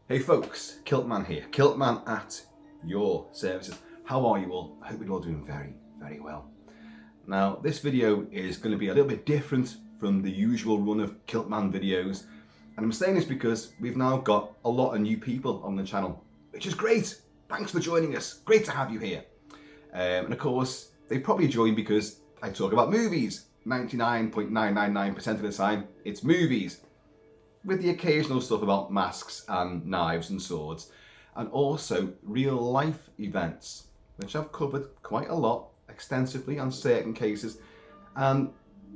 Hey folks, Kilt-Man here. Kilt-Man at your services. How are you all? I hope you're all doing very, very well. Now, this video is going to be a little bit different from the usual run of Kilt-Man videos. And I'm saying this because we've now got a lot of new people on the channel, which is great. Thanks for joining us. Great to have you here. And of course, they probably joined because I talk about movies. 99.999% of the time, it's movies, with the occasional stuff about masks and knives and swords, and also real life events, which I've covered quite a lot, extensively on certain cases. And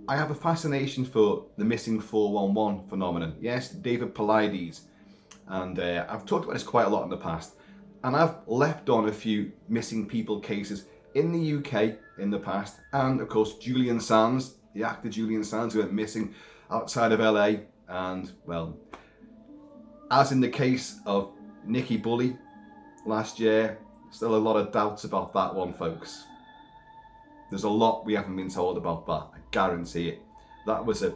I have a fascination for the missing 411 phenomenon. Yes, David Paulides. And I've talked about this quite a lot in the past. And I've leapt on a few missing people cases in the UK in the past. And of course, Julian Sands, the actor Julian Sands, who went missing outside of LA. And well, as in the case of Nicky Bully last year, still a lot of doubts about that one, folks. There's a lot we haven't been told about that, I guarantee it. That was a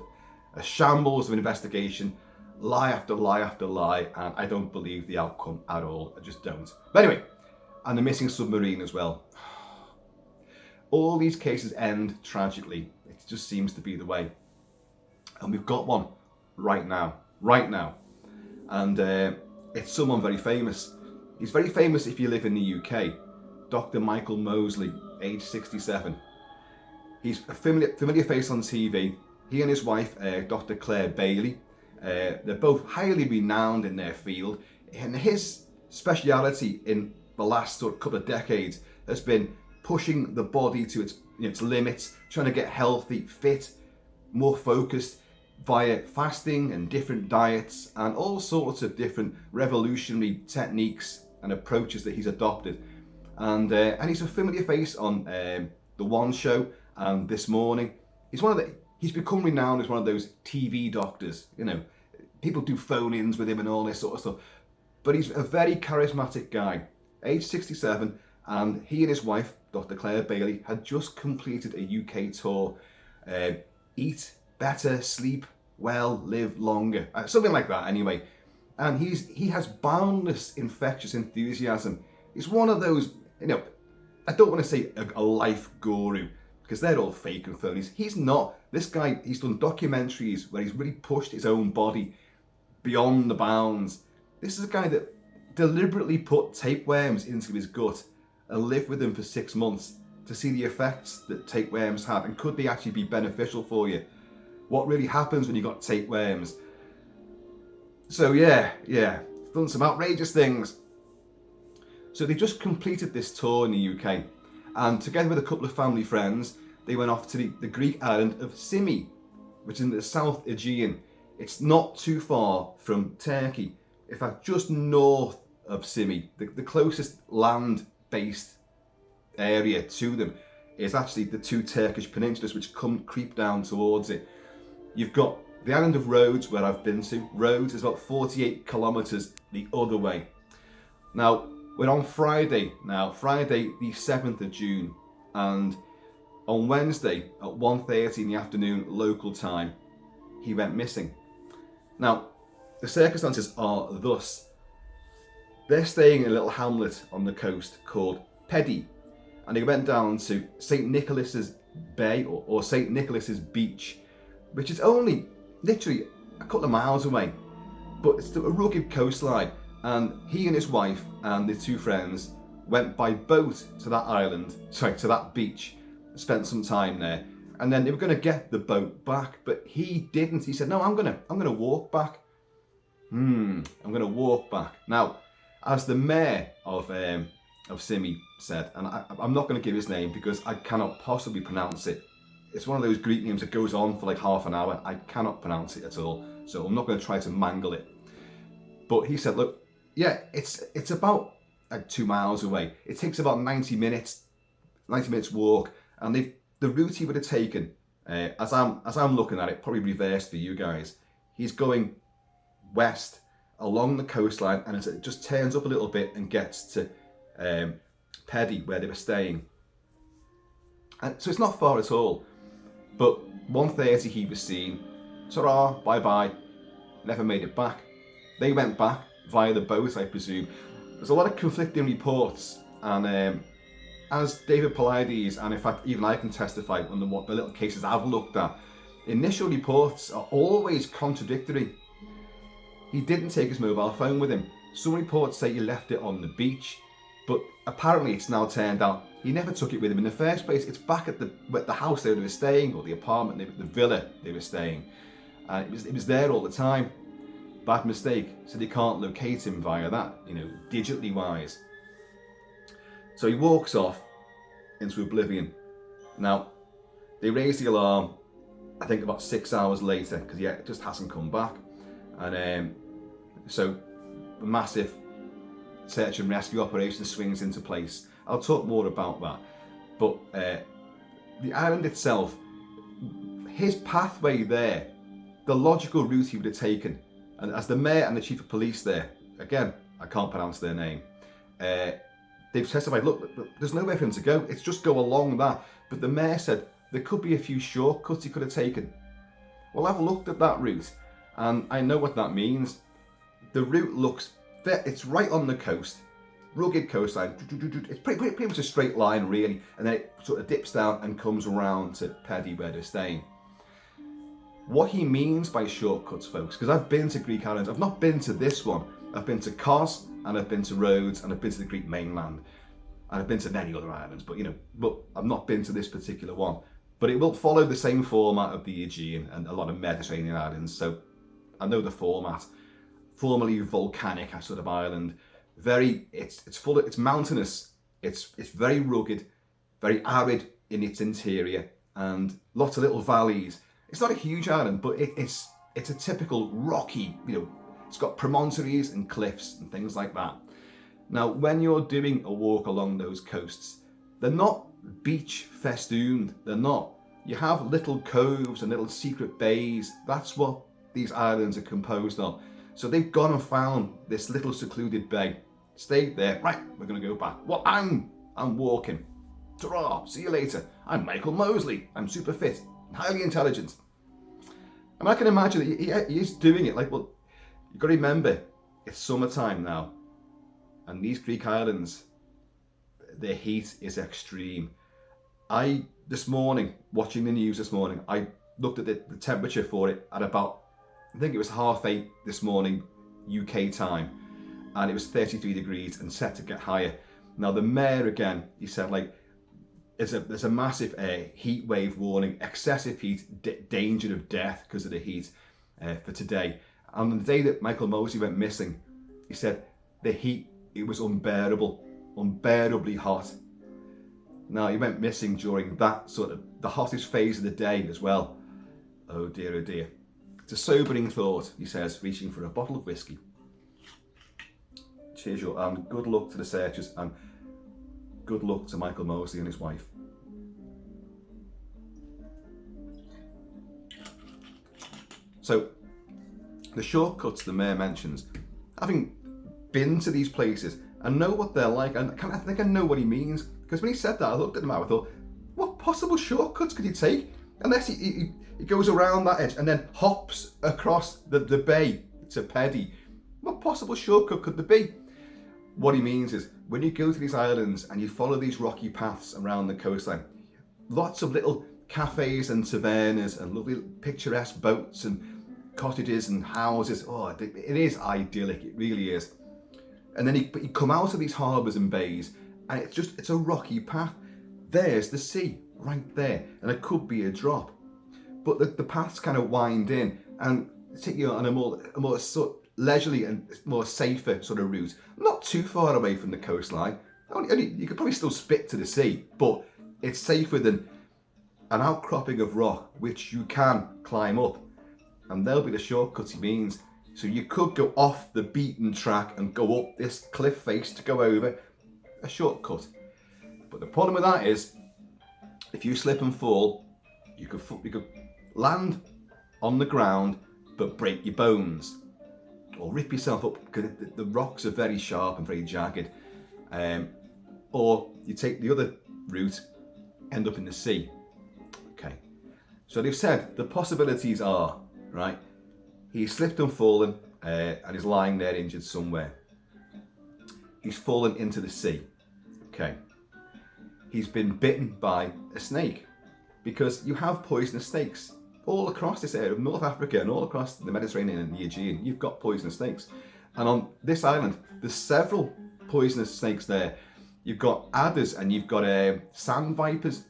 shambles of an investigation, lie after lie after lie, and I don't believe the outcome at all. I just don't. But anyway, and the missing submarine as well. All these cases end tragically. It just seems to be the way. And we've got one right now. And it's someone very famous. He's very famous if you live in the UK. Dr Michael Mosley, age 67. He's a familiar face on TV. He and his wife, Dr Claire Bailey, they're both highly renowned in their field. And his speciality in the last couple of decades has been pushing the body to its limits, trying to get healthy, fit, more focused, via fasting and different diets and all sorts of different revolutionary techniques and approaches that he's adopted. And he's a familiar face on The One Show and This Morning. He's become renowned as one of those TV doctors. You know, people do phone-ins with him and all this sort of stuff. But he's a very charismatic guy, age 67, and he and his wife, Dr. Claire Bailey, had just completed a UK tour. Eat better, sleep well, live longer, something like that anyway. And he has boundless infectious enthusiasm. He's one of those, I don't want to say a life guru, because they're all fake and phonies. He's not. This guy, he's done documentaries where he's really pushed his own body beyond the bounds. This is a guy that deliberately put tapeworms into his gut and lived with them for 6 months to see the effects that tapeworms have, and could they actually be beneficial for you? What really happens when you got tapeworms? So yeah, done some outrageous things. So they just completed this tour in the UK, and together with a couple of family friends, they went off to the Greek island of Symi, which is in the South Aegean. It's not too far from Turkey. In fact, just north of Symi, the closest land-based area to them is actually the two Turkish peninsulas which creep down towards it. You've got the island of Rhodes, where I've been to. Rhodes is about 48 kilometres the other way. Now, we're on Friday the 7th of June, and on Wednesday at 1:30 in the afternoon local time, he went missing. Now, the circumstances are thus. They're staying in a little hamlet on the coast called Pedi, and they went down to St. Nicholas's Bay or St. Nicholas's Beach, which is only literally a couple of miles away, but it's a rugged coastline. And he and his wife and the two friends went by boat to that beach, spent some time there, and then they were going to get the boat back, but he didn't. He said, "No, I'm gonna walk back. I'm gonna walk back." Now, as the mayor of Symi said, and I'm not going to give his name because I cannot possibly pronounce it. It's one of those Greek names that goes on for like half an hour. I cannot pronounce it at all, so I'm not going to try to mangle it. But he said, look, yeah, it's about 2 miles away. It takes about 90 minutes walk, and the route he would have taken, as I'm looking at it, probably reversed for you guys. He's going west along the coastline, and as it just turns up a little bit and gets to Pedi, where they were staying. And so it's not far at all. But 1:30 he was seen. Ta-ra, bye-bye. Never made it back. They went back via the boat, I presume. There's a lot of conflicting reports, and as David Paulides, and in fact even I can testify on the little cases I've looked at, initial reports are always contradictory. He didn't take his mobile phone with him. Some reports say he left it on the beach, but apparently it's now turned out he never took it with him in the first place. It's back at the house they were staying, or the apartment, the villa they were staying. And it was there all the time. Bad mistake, so they can't locate him via that, digitally wise. So he walks off into oblivion. Now, they raise the alarm, I think about 6 hours later, because it just hasn't come back. And so a massive search and rescue operation swings into place. I'll talk more about that. But the island itself, his pathway there, the logical route he would have taken, and as the mayor and the chief of police there, again, I can't pronounce their name, they've testified, look, there's nowhere for him to go, it's just go along that. But the mayor said there could be a few shortcuts he could have taken. Well, I've looked at that route, and I know what that means. The route looks, it's right on the coast, rugged coastline, it's pretty much a straight line really, and then it sort of dips down and comes around to Pedi where they're staying. What he means by shortcuts, folks, because I've been to Greek islands, I've not been to this one, I've been to Kos, and I've been to Rhodes, and I've been to the Greek mainland, and I've been to many other islands, but I've not been to this particular one. But it will follow the same format of the Aegean and a lot of Mediterranean islands, so I know the format. Formerly volcanic sort of island, it's mountainous, it's very rugged, very arid in its interior, and lots of little valleys. It's not a huge island, but it's a typical rocky, it's got promontories and cliffs and things like that. Now, when you're doing a walk along those coasts, they're not beach festooned, they're not. You have little coves and little secret bays. That's what these islands are composed of. So they've gone and found this little secluded bay, stayed there, right, we're gonna go back. Well, I'm walking. Ta-ra, see you later. I'm Michael Mosley, I'm super fit, highly intelligent. And I can imagine that he is doing it. Like, well, you've got to remember, it's summertime now, and these Greek islands, the heat is extreme. This morning, watching the news this morning, I looked at the temperature for it at about, I think it was 8:30 this morning, UK time, and it was 33 degrees and set to get higher. Now the mayor again, he said there's a massive heat wave warning, excessive heat, danger of death because of the heat for today. And on the day that Michael Mosley went missing, he said the heat, it was unbearably hot. Now he went missing during that sort of the hottest phase of the day as well. Oh dear, oh dear. It's a sobering thought, he says, reaching for a bottle of whiskey. Cheers, and good luck to the searchers, and good luck to Michael Mosley and his wife. So, the shortcuts the mayor mentions, having been to these places and know what they're like, and I think I know what he means, because when he said that, I looked at him and I thought, what possible shortcuts could he take? Unless he goes around that edge and then hops across the bay to Pedi. What possible shortcut could there be? What he means is, when you go to these islands and you follow these rocky paths around the coastline, lots of little cafes and tavernas and lovely picturesque boats and cottages and houses. Oh, it is idyllic, it really is. And then you come out of these harbours and bays, and it's a rocky path. There's the sea right there, and it could be a drop. But the paths kind of wind in and take you on a more sort of leisurely and more safer sort of route. Not too far away from the coastline. You could probably still spit to the sea, but it's safer than an outcropping of rock which you can climb up. And there'll be the shortcuts he means. So you could go off the beaten track and go up this cliff face to go over a shortcut. But the problem with that is, if you slip and fall, you could land on the ground but break your bones or rip yourself up because the rocks are very sharp and very jagged. Or you take the other route, end up in the sea. Okay. So they've said the possibilities are, right, he slipped and fallen, and is lying there injured somewhere. He's fallen into the sea. Okay. He's been bitten by a snake, because you have poisonous snakes all across this area of North Africa and all across the Mediterranean and the Aegean. You've got poisonous snakes. And on this island, there's several poisonous snakes there. You've got adders and you've got sand vipers.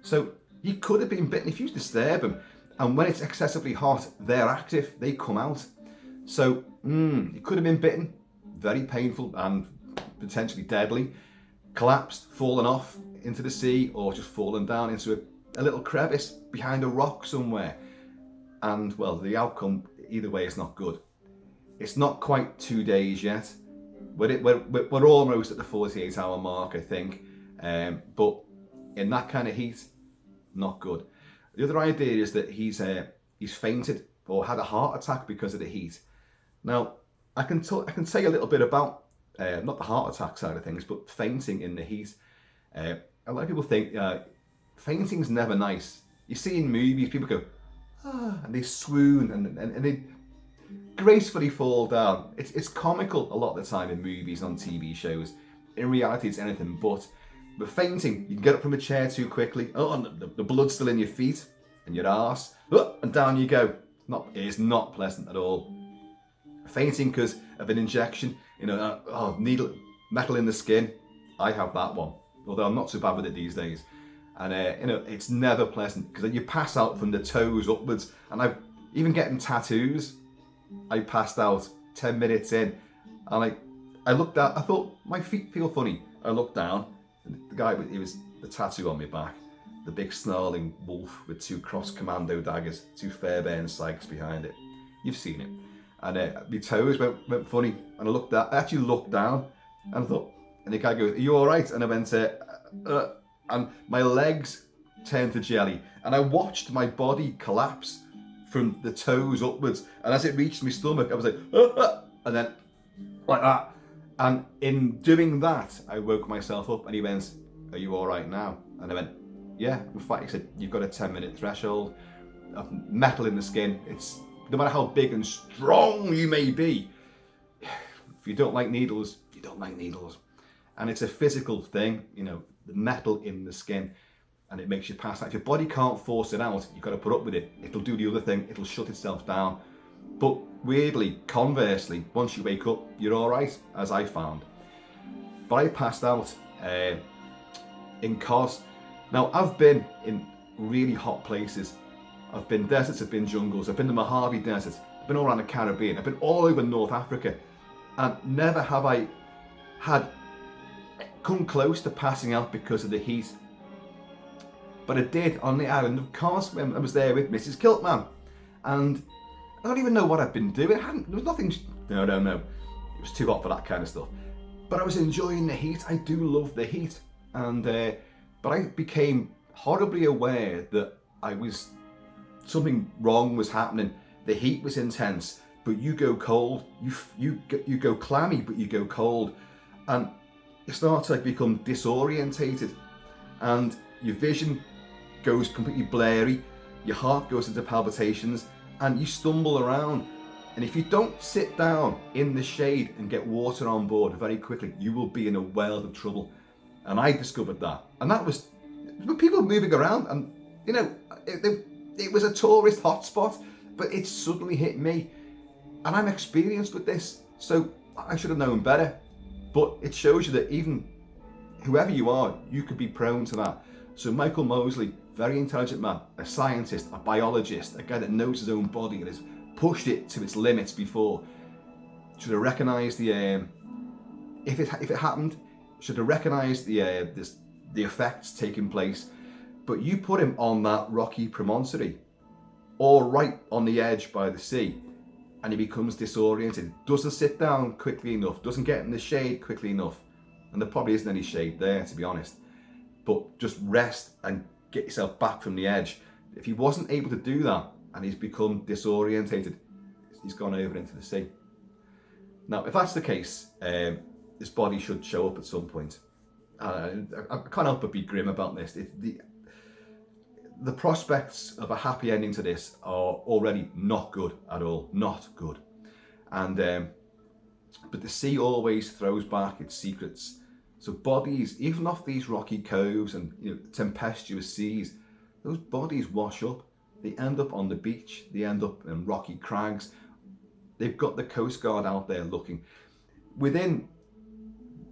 So he could have been bitten if you disturb them. And when it's excessively hot, they're active, they come out. So he could have been bitten, very painful and potentially deadly, collapsed, fallen off into the sea, or just fallen down into a little crevice behind a rock somewhere. And well, the outcome either way is not good. It's not quite 2 days yet. We're almost at the 48-hour mark, I think. But in that kind of heat, not good. The other idea is that he's fainted or had a heart attack because of the heat. Now, I can say a little bit about not the heart attack side of things, but fainting in the heat. A lot of people think fainting's never nice. You see in movies, people go, and they swoon and they gracefully fall down. It's comical a lot of the time in movies, on TV shows. In reality, it's anything but. But fainting, you can get up from a chair too quickly. Oh, and the blood's still in your feet and your arse, and down you go. It's not pleasant at all. Fainting because of an injection, needle, metal in the skin. I have that one, although I'm not so bad with it these days. And it's never pleasant because you pass out from the toes upwards. And I've even getting tattoos. I passed out 10 minutes in, and I looked down. I thought my feet feel funny. I looked down, and the guy, it was the tattoo on my back, the big snarling wolf with 2 cross commando daggers, 2 Fairbairn Sykes behind it. You've seen it. And my toes went funny, and I actually looked down, and I thought, and the guy goes, "Are you all right?" And I went, and my legs turned to jelly, and I watched my body collapse from the toes upwards, and as it reached my stomach, I was like, and then like that. And in doing that, I woke myself up, and he went, "Are you all right now?" And I went, "Yeah." In fact, he said, "You've got a 10-minute threshold of metal in the skin. It's no matter how big and strong you may be, if you don't like needles, you don't like needles." And it's a physical thing, the metal in the skin, and it makes you pass out. If your body can't force it out, you've got to put up with it. It'll do the other thing, it'll shut itself down. But weirdly, conversely, once you wake up, you're all right, as I found. But I passed out in Kos. Now, I've been in really hot places. I've been deserts, I've been jungles, I've been the Mojave Desert, I've been all around the Caribbean, I've been all over North Africa, and never have I come close to passing out because of the heat. But I did on the island of Kos when I was there with Mrs. Kilt-Man, and I don't even know what I'd been doing. There was nothing. No. It was too hot for that kind of stuff. But I was enjoying the heat. I do love the heat, and but I became horribly aware that something wrong was happening. The heat was intense, but you go cold. You go clammy, but you go cold, and you start to become disorientated, and your vision goes completely blurry. Your heart goes into palpitations, and you stumble around. And if you don't sit down in the shade and get water on board very quickly, you will be in a world of trouble. And I discovered that. And that was people moving around, and it was a tourist hotspot, but it suddenly hit me. And I'm experienced with this, so I should have known better. But it shows you that even whoever you are, you could be prone to that. So Michael Mosley, very intelligent man, a scientist, a biologist, a guy that knows his own body and has pushed it to its limits before, should have recognised if it happened, should have recognised the effects taking place. But you put him on that rocky promontory, or right on the edge by the sea, and he becomes disoriented, doesn't sit down quickly enough, doesn't get in the shade quickly enough, and there probably isn't any shade there, to be honest. But just rest and get yourself back from the edge. If he wasn't able to do that, and he's become disorientated, he's gone over into the sea. Now, if that's the case, his body should show up at some point. I can't help but be grim about this. The prospects of a happy ending to this are already not good at all, not good. And but the sea always throws back its secrets. So bodies, even off these rocky coves and tempestuous seas, those bodies wash up. They end up on the beach. They end up in rocky crags. They've got the Coast Guard out there looking. Within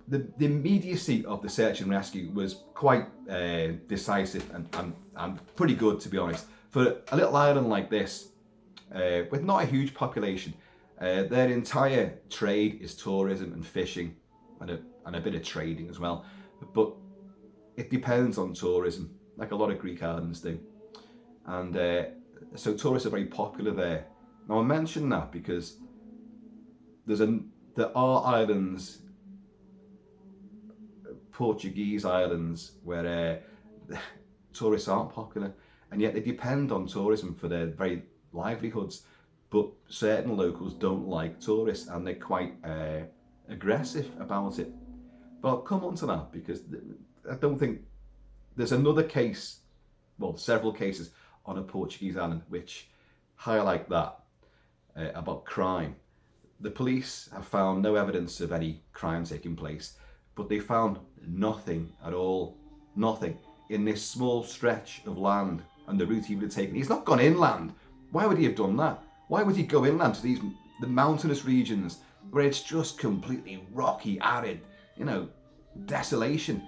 the immediacy of the search and rescue was quite decisive and pretty good, to be honest. For a little island like this, with not a huge population, their entire trade is tourism and fishing and a bit of trading as well. But it depends on tourism, like a lot of Greek islands do. And so tourists are very popular there. Now I mention that because there are islands, Portuguese islands, where tourists aren't popular, and yet they depend on tourism for their very livelihoods. But certain locals don't like tourists, and they're quite aggressive about it. But I'll come on to that, because I don't think there's another case, well, several cases on a Portuguese island which highlight that about crime. The police have found no evidence of any crime taking place, but they found nothing at all, nothing in this small stretch of land and the route he would have taken. He's not gone inland. Why would he have done that? Why would he go inland to the mountainous regions where it's just completely rocky, arid, desolation,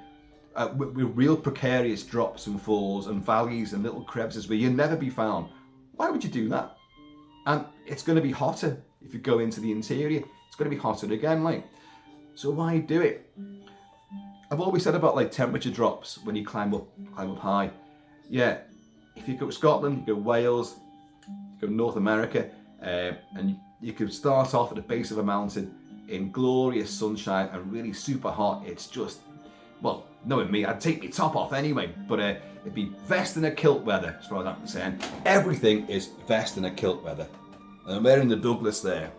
with real precarious drops and falls and valleys and little crevices where you'll never be found? Why would you do that? And it's going to be hotter if you go into the interior. It's going to be hotter again, so why do it? I've always said about temperature drops when you climb up high. Yeah, if you go to Scotland, you go Wales, you go North America, and you could start off at the base of a mountain in glorious sunshine and really super hot. It's just, well, knowing me, I'd take my top off anyway, but it'd be vest and a kilt weather, as far as I'm concerned. Everything is vest and a kilt weather. And I'm wearing the Douglas there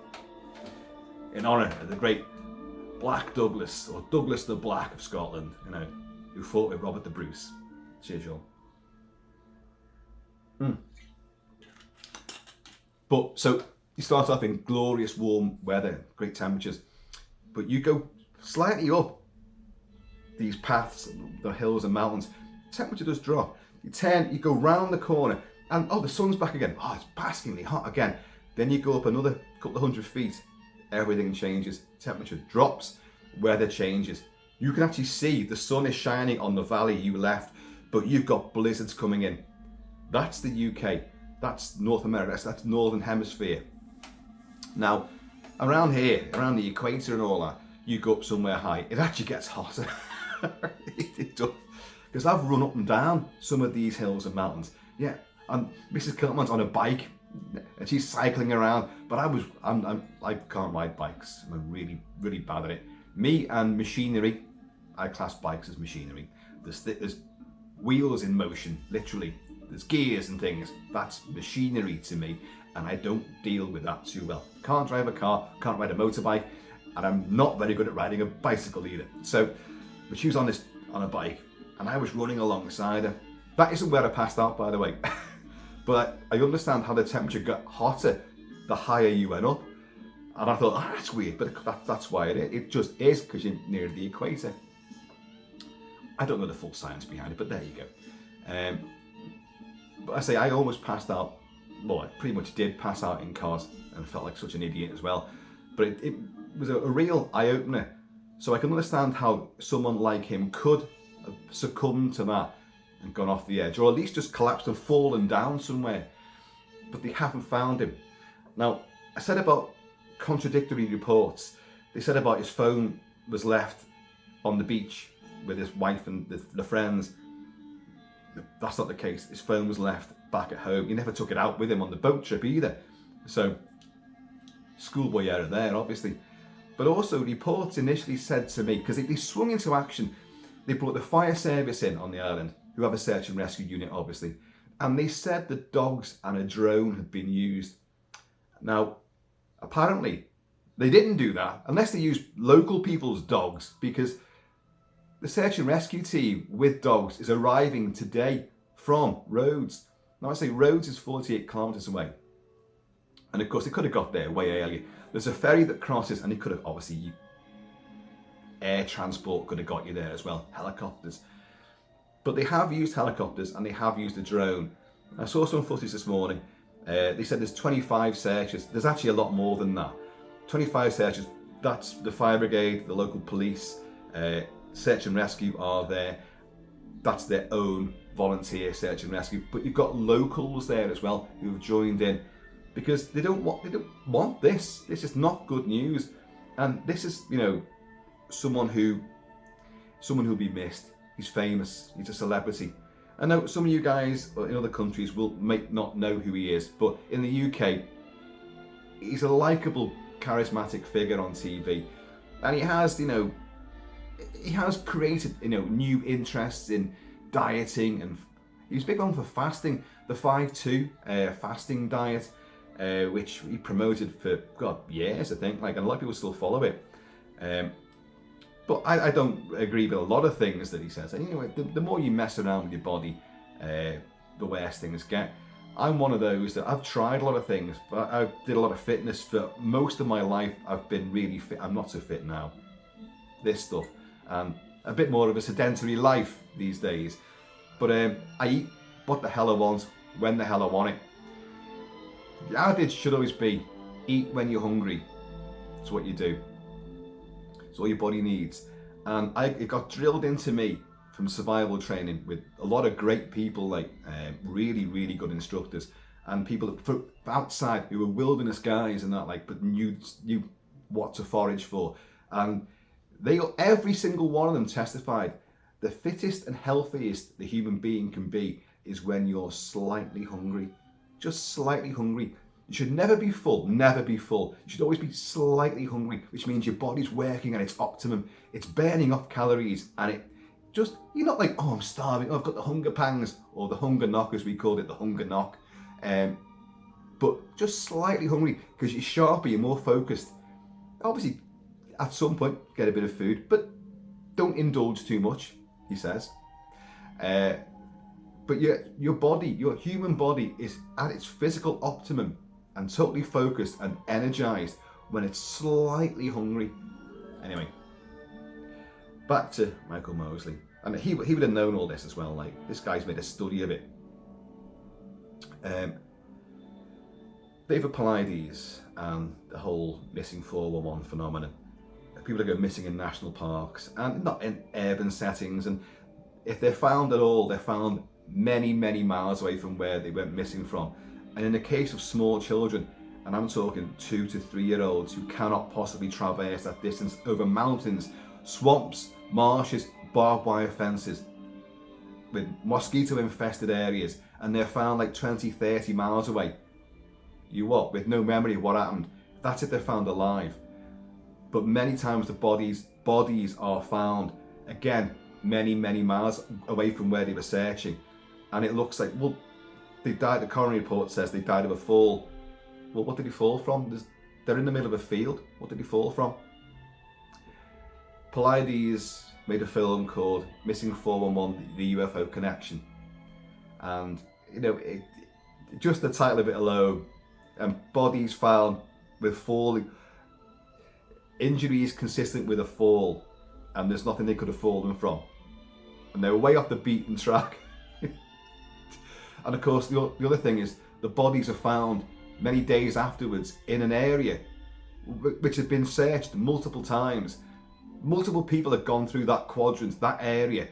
in honour of the great Black Douglas, or Douglas the Black of Scotland, who fought with Robert the Bruce. Cheers, y'all. But so you start off in glorious warm weather, great temperatures, but you go slightly up these paths, the hills and mountains, temperature does drop. You go round the corner, and the sun's back again. It's baskingly hot again. Then you go up another couple of 100 feet, everything changes, temperature drops, weather changes. You can actually see the sun is shining on the valley you left, but you've got blizzards coming in. That's the UK, that's North America, that's Northern Hemisphere. Now, around here, around the equator and all that, you go up somewhere high, it actually gets hotter. It does. Because I've run up and down some of these hills and mountains. Yeah, and Mrs. Kilt-Man's on a bike, and she's cycling around, but I can't ride bikes. I'm really, really bad at it. Me and machinery, I class bikes as machinery. There's wheels in motion, literally. There's gears and things. That's machinery to me, and I don't deal with that too well. Can't drive a car, can't ride a motorbike, and I'm not very good at riding a bicycle either. So, but she was on a bike, and I was running alongside her. That isn't where I passed out, by the way. But I understand how the temperature got hotter the higher you went up. And I thought, that's weird, but that's why it is. It just is, because you're near the equator. I don't know the full science behind it, but there you go. But I say, I almost passed out. Well, I pretty much did pass out in cars, and felt like such an idiot as well. But it was a real eye-opener. So I can understand how someone like him could have succumbed to that and gone off the edge, or at least just collapsed and fallen down somewhere. But they haven't found him. Now, I said about contradictory reports. They said about his phone was left on the beach with his wife and the friends. That's not the case. His phone was left back at home. He never took it out with him on the boat trip either. So, schoolboy error there, obviously. But also, reports initially said to me, because they swung into action, they brought the fire service in on the island, who have a search and rescue unit, obviously. And they said that dogs and a drone had been used. Now, apparently, they didn't do that, unless they used local people's dogs, because the search and rescue team with dogs is arriving today from Rhodes. Now, I say Rhodes is 48 kilometres away. And of course, they could have got there way earlier. There's a ferry that crosses, and it could have, obviously, air transport could have got you there as well, helicopters. But they have used helicopters and they have used a drone. I saw some footage this morning. They said there's 25 searches. There's actually a lot more than that. 25 searches. That's the fire brigade, the local police, search and rescue are there. That's their own volunteer search and rescue. But you've got locals there as well who have joined in because they don't want this. This is not good news. And this is, someone who'll be missed. He's famous. He's a celebrity. I know some of you guys in other countries might not know who he is, but in the UK, he's a likable, charismatic figure on TV, and he has created new interests in dieting, and he was big on for fasting, the 5-2 fasting diet, which he promoted for years, I think. And a lot of people still follow it. But I don't agree with a lot of things that he says. And the more you mess around with your body, the worse things get. I'm one of those that I've tried a lot of things, but I did a lot of fitness for most of my life. I've been really fit. I'm not so fit now. This stuff, and a bit more of a sedentary life these days. But I eat what the hell I want, when the hell I want it. The adage should always be, eat when you're hungry. It's what you do. It's all your body needs. And it got drilled into me from survival training with a lot of great people, like really, really good instructors, and people from outside who were wilderness guys and that, but knew what to forage for. And every single one of them testified, the fittest and healthiest the human being can be is when you're slightly hungry, just slightly hungry. You should never be full, never be full. You should always be slightly hungry, which means your body's working at its optimum. It's burning off calories, and you're not like, oh, I'm starving, I've got the hunger pangs, or the hunger knock, as we called it, the hunger knock. But just slightly hungry, because you're sharper, you're more focused. Obviously, at some point, get a bit of food, but don't indulge too much, he says. But your body, your human body, is at its physical optimum and totally focused and energized when it's slightly hungry. Anyway, back to Michael Mosley. And he would have known all this as well. This guy's made a study of it. David Paulides and the whole missing 411 phenomenon. People that go missing in national parks and not in urban settings. And if they're found at all, they're found many, many miles away from where they went missing from. And in the case of small children, and I'm talking 2 to 3 year olds who cannot possibly traverse that distance over mountains, swamps, marshes, barbed wire fences, with mosquito infested areas, and they're found 20, 30 miles away. With no memory of what happened. That's if they're found alive. But many times the bodies are found, again, many, many miles away from where they were searching. And it looks like, they died, the coroner report says they died of a fall. Well, what did he fall from? They're in the middle of a field. What did he fall from? Paulides made a film called Missing 411, The UFO Connection. And, just the title of it alone, and bodies found with falling, injuries consistent with a fall, and there's nothing they could have fallen from. And they were way off the beaten track. And of course, the other thing is, the bodies are found many days afterwards in an area which had been searched multiple times. Multiple people had gone through that quadrant, that area,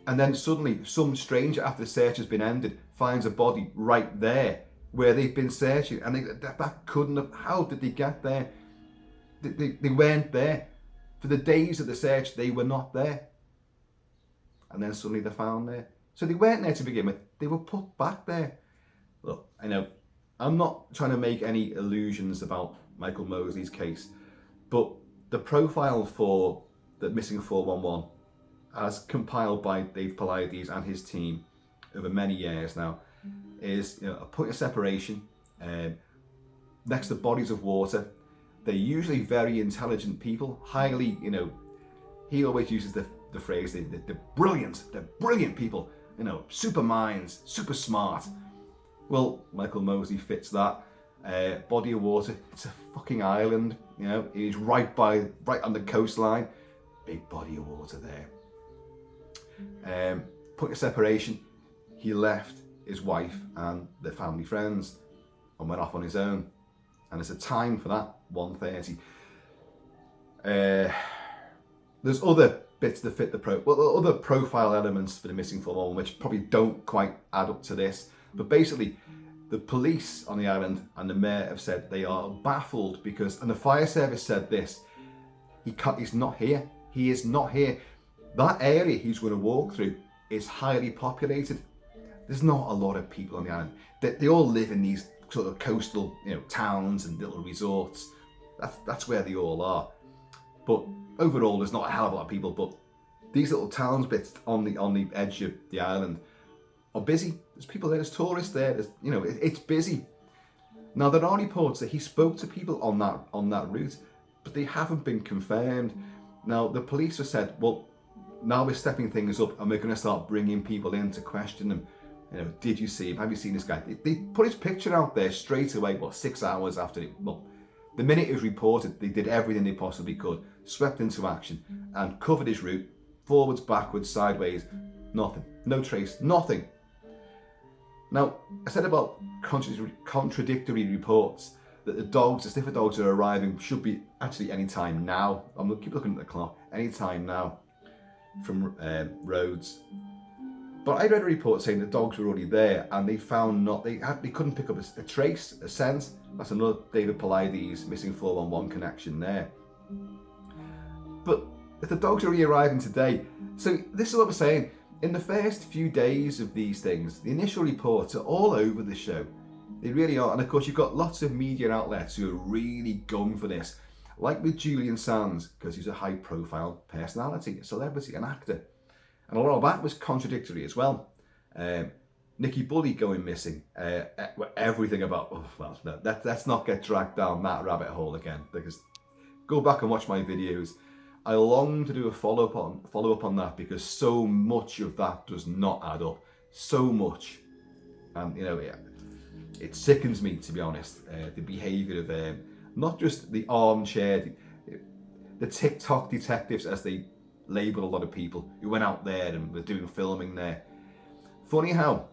and then suddenly some stranger, after the search has been ended, finds a body right there where they've been searching. And that couldn't have, how did they get there? They weren't there. For the days of the search, they were not there. And then suddenly they're found there. So they weren't there to begin with, they were put back there. Look, I know, I'm not trying to make any illusions about Michael Mosley's case, but the profile for the missing 411, as compiled by Dave Paulides and his team over many years now, is a point of separation next to bodies of water. They're usually very intelligent people, highly, he always uses the phrase, they're brilliant people, super minds, super smart. Well, Michael Mosley fits that. body of water. It's a fucking island, you know. It's right on the coastline. Big body of water there. Point of separation, he left his wife and their family friends and went off on his own. And there's a time for that, 1:30. There's other bits that fit other profile elements for the missing 411 which probably don't quite add up to this. But basically, the police on the island and the mayor have said they are baffled because, and the fire service said this, he's not here. He is not here. That area he's going to walk through is highly populated. There's not a lot of people on the island. They all live in these sort of coastal, you know, towns and little resorts. That's where they all are. But overall, there's not a hell of a lot of people. But these little towns bits on the edge of the island are busy. There's people there. There's tourists there. You know, it's busy. Now there are reports that he spoke to people on that route, but they haven't been confirmed. Now the police have said, well, now we're stepping things up and we're going to start bringing people in to question them. You know, did you see him? Have you seen this guy? They put his picture out there straight away. 6 hours after it. Well, the minute it was reported, they did everything they possibly could, swept into action and covered his route, forwards, backwards, sideways, nothing, no trace, nothing. Now, I said about contradictory reports that the sniffer dogs are arriving should be actually any time now. I'm going to keep looking at the clock, any time now from Rhodes. But I read a report saying the dogs were already there and they found they couldn't pick up a trace, a scent. That's another David Paulides missing 411 connection there. But if the dogs are already arriving today, so this is what we're saying. In the first few days of these things, the initial reports are all over the show. They really are. And of course, you've got lots of media outlets who are really going for this. Like with Julian Sands, because he's a high profile personality, a celebrity, an actor. And a lot of that was contradictory as well. Nicky Bully going missing. Everything about, let's not get dragged down that rabbit hole again. Because go back and watch my videos. I long to do a follow up on that because so much of that does not add up. So much. And you know, it sickens me, to be honest, the behaviour of not just the armchair, the TikTok detectives, as they label a lot of people who went out there and were doing filming there. Funny how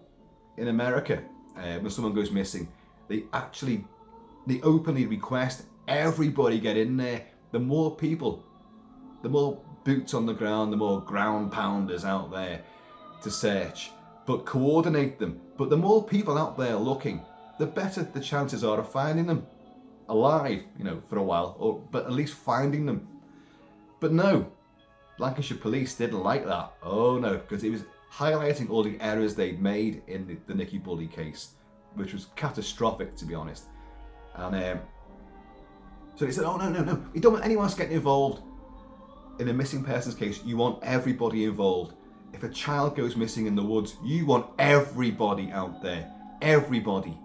in America, when someone goes missing, they openly request everybody get in there. The more people, the more boots on the ground, the more ground pounders out there to search, but coordinate them. But the more people out there looking, the better the chances are of finding them alive, you know, for a while, but at least finding them. But no, Lancashire police didn't like that. Oh no, because it was highlighting all the errors they'd made in the Nicky Bully case, which was catastrophic, to be honest. And so they said, oh no, we don't want anyone else getting involved. In a missing persons case, you want everybody involved. If a child goes missing in the woods, you want everybody out there. Everybody.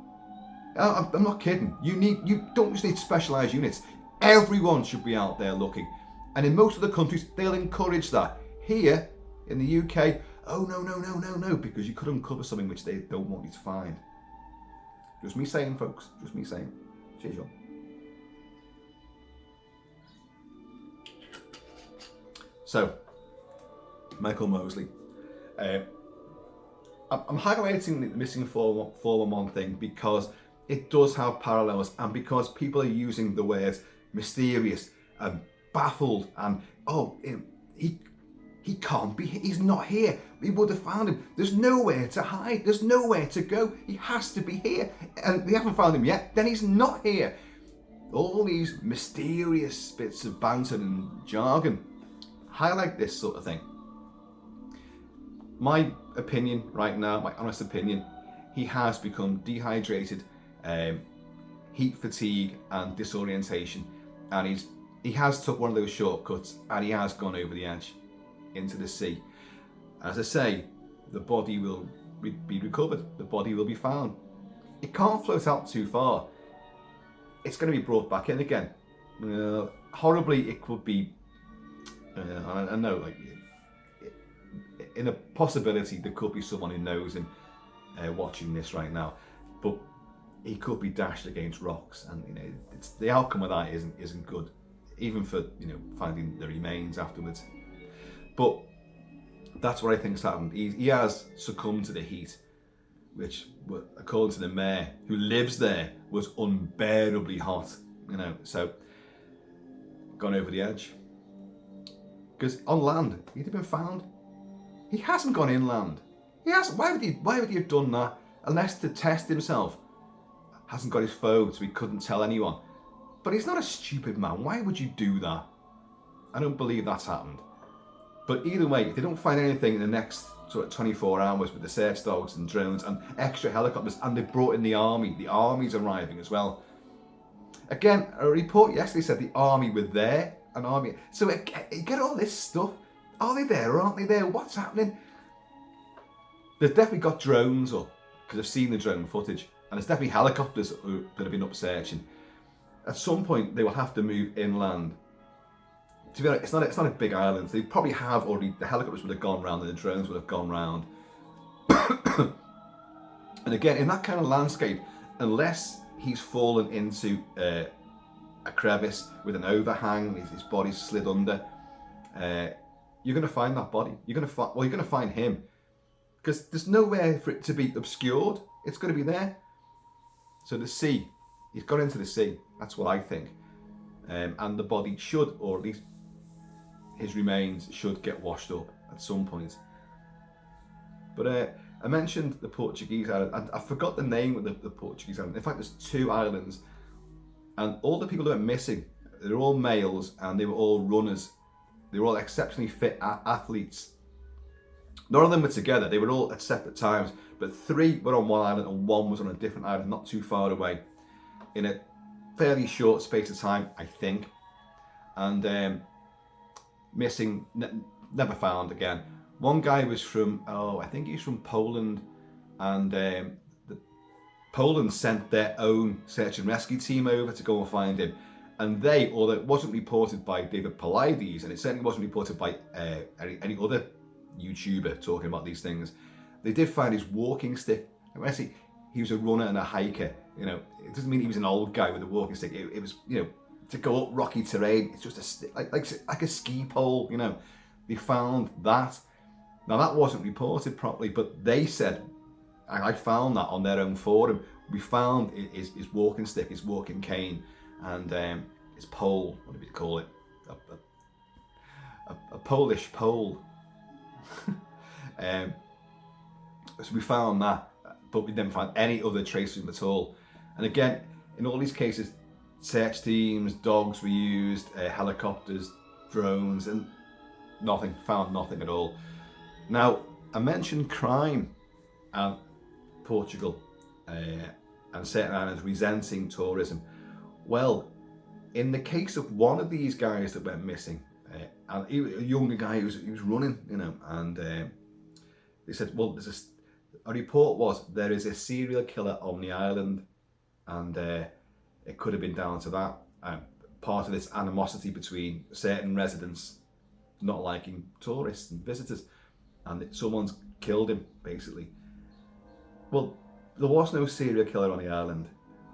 I'm not kidding. You don't just need specialised units. Everyone should be out there looking. And in most of the countries, they'll encourage that. Here, in the UK, oh no, because you could uncover something which they don't want you to find. Just me saying, folks. Just me saying. Cheers, y'all. So, Michael Mosley. I'm highlighting the missing 411 thing because it does have parallels, and because people are using the words mysterious and baffled and he can't be, he's not here, we would have found him, there's nowhere to hide, there's nowhere to go, he has to be here, and they haven't found him yet, then he's not here. All these mysterious bits of banter and jargon highlight this sort of thing. My opinion right now, my honest opinion, he has become dehydrated, heat fatigue and disorientation, and he has took one of those shortcuts and he has gone over the edge into the sea. As I say, the body will be recovered, the body will be found. It can't float out too far. It's going to be brought back in again. Horribly, it could be, I know, like, in a possibility there could be someone who knows him watching this right now, but he could be dashed against rocks, and it's the outcome of that isn't good, even for finding the remains afterwards. But that's what I think's happened. He has succumbed to the heat, which, according to the mayor who lives there, was unbearably hot. So gone over the edge. Because on land, he'd have been found. He hasn't gone inland. He hasn't. Why would he have done that? Unless to test himself. Hasn't got his phone, so he couldn't tell anyone. But he's not a stupid man. Why would you do that? I don't believe that's happened. But either way, if they don't find anything in the next sort of 24 hours with the search dogs and drones and extra helicopters, and they've brought in the army. The army's arriving as well. Again, a report yesterday said the army were there. An army. So you get all this stuff. Are they there or aren't they there? What's happening? They've definitely got drones up, because I've seen the drone footage. And there's definitely helicopters that have been up searching. At some point, they will have to move inland. To be honest, it's not a big island. They probably have already. The helicopters would have gone round, and the drones would have gone round. And again, in that kind of landscape, unless he's fallen into a crevice with an overhang, his body's slid under, you're going to find that body. You're going to find him, because there's nowhere for it to be obscured. It's going to be there. So the sea, he's gone into the sea. That's what I think. And the body should, or at least his remains should, get washed up at some point. But I mentioned the Portuguese island. I forgot the name of the Portuguese island. In fact, there's 2 islands. And all the people that were missing, they're all males, and they were all runners. They were all exceptionally fit athletes. None of them were together. They were all at separate times. But 3 were on one island and 1 was on a different island, not too far away, in a fairly short space of time, I think. And missing, never found again. One guy was from, I think he's from Poland, and Poland sent their own search and rescue team over to go and find him. And they, although it wasn't reported by David Paulides, and it certainly wasn't reported by any other YouTuber talking about these things, they did find his walking stick. And when I say he was a runner and a hiker, it doesn't mean he was an old guy with a walking stick. It was, to go up rocky terrain. It's just a stick, like a ski pole. They found that. Now that wasn't reported properly, but they said, I found that on their own forum. We found his walking stick, his walking cane, and his pole. What do we call it? A Polish pole. So we found that, but we didn't find any other trace of him at all. And again, in all these cases, search teams, dogs were used, helicopters, drones, and found nothing at all. Now, I mentioned crime and Portugal and certain islands resenting tourism. Well, in the case of one of these guys that went missing, and he was a younger guy, he was running, and they said, well, a report was there is a serial killer on the island, and it could have been down to that. Part of this animosity between certain residents not liking tourists and visitors, and that someone's killed him, basically. Well, there was no serial killer on the island.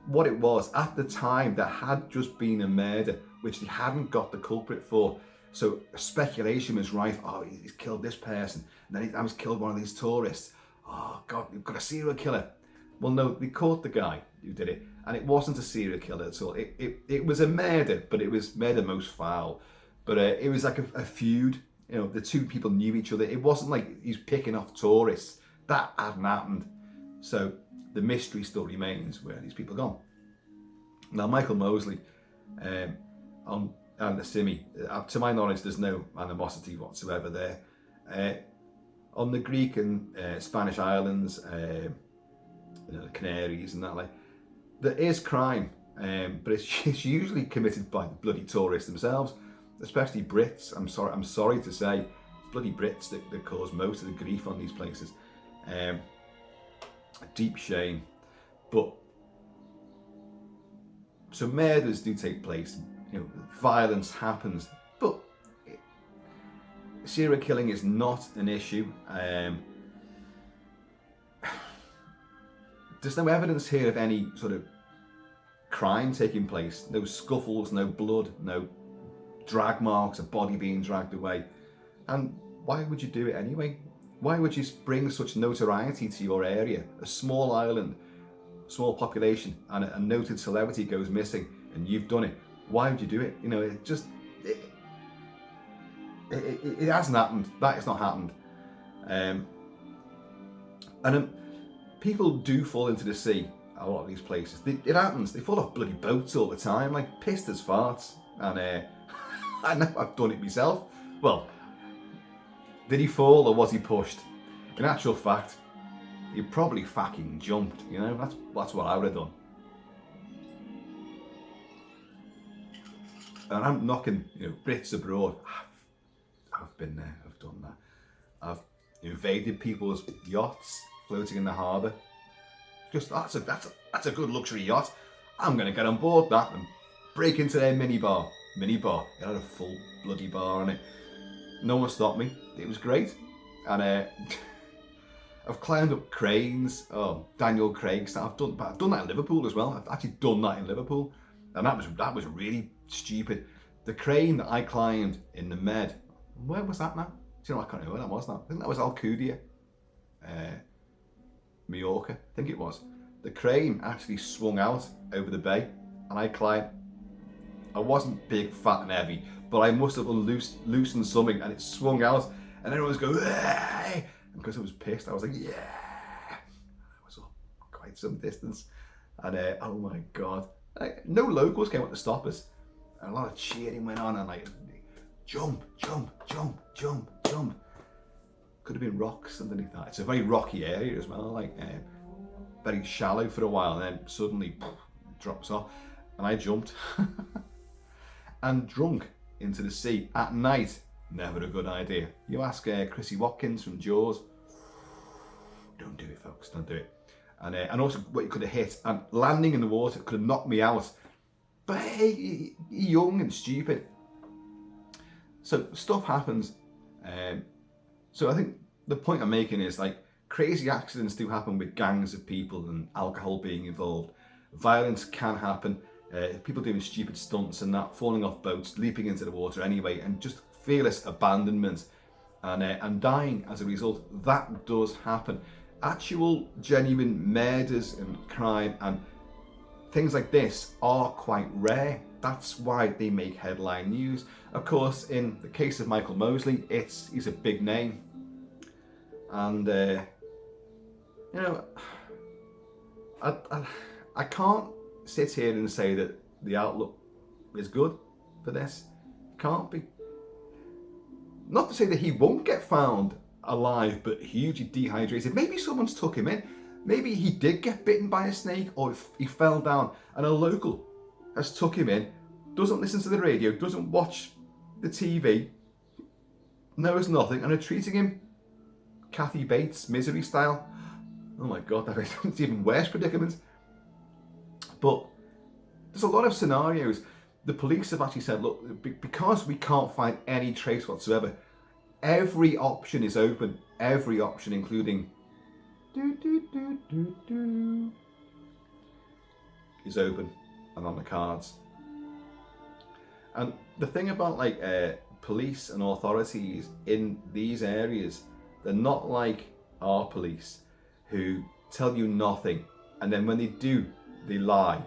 What it was, at the time, there had just been a murder, which they hadn't got the culprit for. So speculation was rife. Oh, he's killed this person, and then he's killed one of these tourists. Oh God, we've got a serial killer. Well, no, they caught the guy who did it, and it wasn't a serial killer at all. It was a murder, but it was murder most foul. But it was like a feud. The 2 people knew each other. It wasn't like he's picking off tourists. That hadn't happened. So the mystery still remains. Where are these people gone? Now, Michael Mosley and the Symi, to my knowledge, there's no animosity whatsoever there. On the Greek and Spanish islands, the Canaries and that, there is crime, but it's usually committed by the bloody tourists themselves, especially Brits. I'm sorry to say, it's bloody Brits that cause most of the grief on these places. A deep shame. But so murders do take place, violence happens, but serial killing is not an issue. there's no evidence here of any sort of crime taking place. No scuffles, no blood, no drag marks, a body being dragged away. And why would you do it anyway? Why would you bring such notoriety to your area? A small island, small population, and a noted celebrity goes missing, and you've done it. Why would you do it? You know, it just, it hasn't happened. That has not happened. People do fall into the sea, a lot of these places. It happens. They fall off bloody boats all the time, like pissed as farts. And I know I've done it myself. Well, did he fall or was he pushed? In actual fact, he probably fucking jumped, you know? That's what I would have done. And I'm knocking, you know, Brits abroad. I've been there, I've done that. I've invaded people's yachts floating in the harbour. Just that's a good luxury yacht. I'm gonna get on board that and break into their minibar. It had a full bloody bar on it. No one stopped me. It was great. And I've climbed up cranes. Oh, Daniel Craig's. I've done that in Liverpool as well. I've actually done that in Liverpool, and that was really stupid. The crane that I climbed in the Med. Where was that now? Do you know, I can't remember where that was now. I think that was Alcudia, Mallorca. I think it was. The crane actually swung out over the bay, and I climbed. I wasn't big, fat, and heavy, but I must have loosened something, and it swung out, and everyone was going, "Hey!" And because I was pissed, I was like, "Yeah!" I was up quite some distance, and oh my god, no locals came up to stop us, and a lot of cheering went on, and like, jump, jump, jump, jump, jump. Could have been rocks underneath that. It's a very rocky area as well, like very shallow for a while, and then suddenly drops off, and I jumped. And drunk into the sea at night, never a good idea. You ask Chrissy Watkins from Jaws, don't do it, folks, don't do it. And also what you could have hit, and landing in the water could have knocked me out. But hey, you're young and stupid. So stuff happens. So I think the point I'm making is, like, crazy accidents do happen with gangs of people and alcohol being involved. Violence can happen. People doing stupid stunts and that, falling off boats, leaping into the water anyway, and just fearless abandonment and dying as a result. That does happen. Actual genuine murders and crime and things like this are quite rare. That's why they make headline news. Of course, in the case of Michael Mosley, he's a big name, and you know, I can't sit here and say that the outlook is good for this. Can't be. Not to say that he won't get found alive but hugely dehydrated. Maybe someone's took him in. Maybe he did get bitten by a snake, or he fell down and a local has took him in, doesn't listen to the radio, doesn't watch the TV, knows nothing, and are treating him Kathy Bates, Misery style. Oh my god, that's even worse predicament. But there's a lot of scenarios. The police have actually said, look, because we can't find any trace whatsoever, every option is open. Every option, including is open and on the cards. And the thing about like police and authorities in these areas, they're not like our police who tell you nothing, and then when they do, they lie,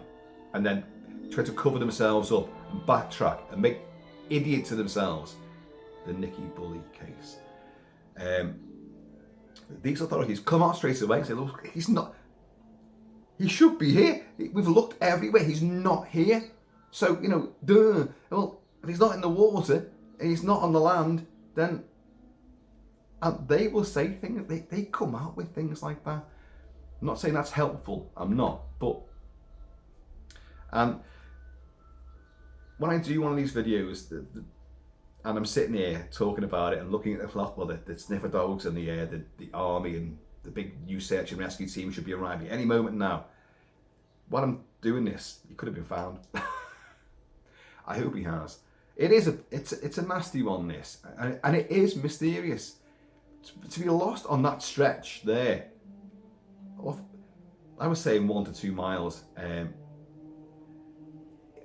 and then try to cover themselves up and backtrack and make idiots of themselves. The Nicky Bully case. These authorities come out straight away and say, look, he's not, he should be here. We've looked everywhere, he's not here. So, you know, duh. Well, if he's not in the water and he's not on the land, then, and they will say things, they come out with things like that. I'm not saying that's helpful, I'm not, but, and when I do one of these videos, and I'm sitting here talking about it and looking at the clock, well, the sniffer dogs and the army and the big new search and rescue team should be arriving any moment now. While I'm doing this, he could have been found. I hope he has. It's a nasty one, this, and it is mysterious. To be lost on that stretch there, I was saying 1 to 2 miles.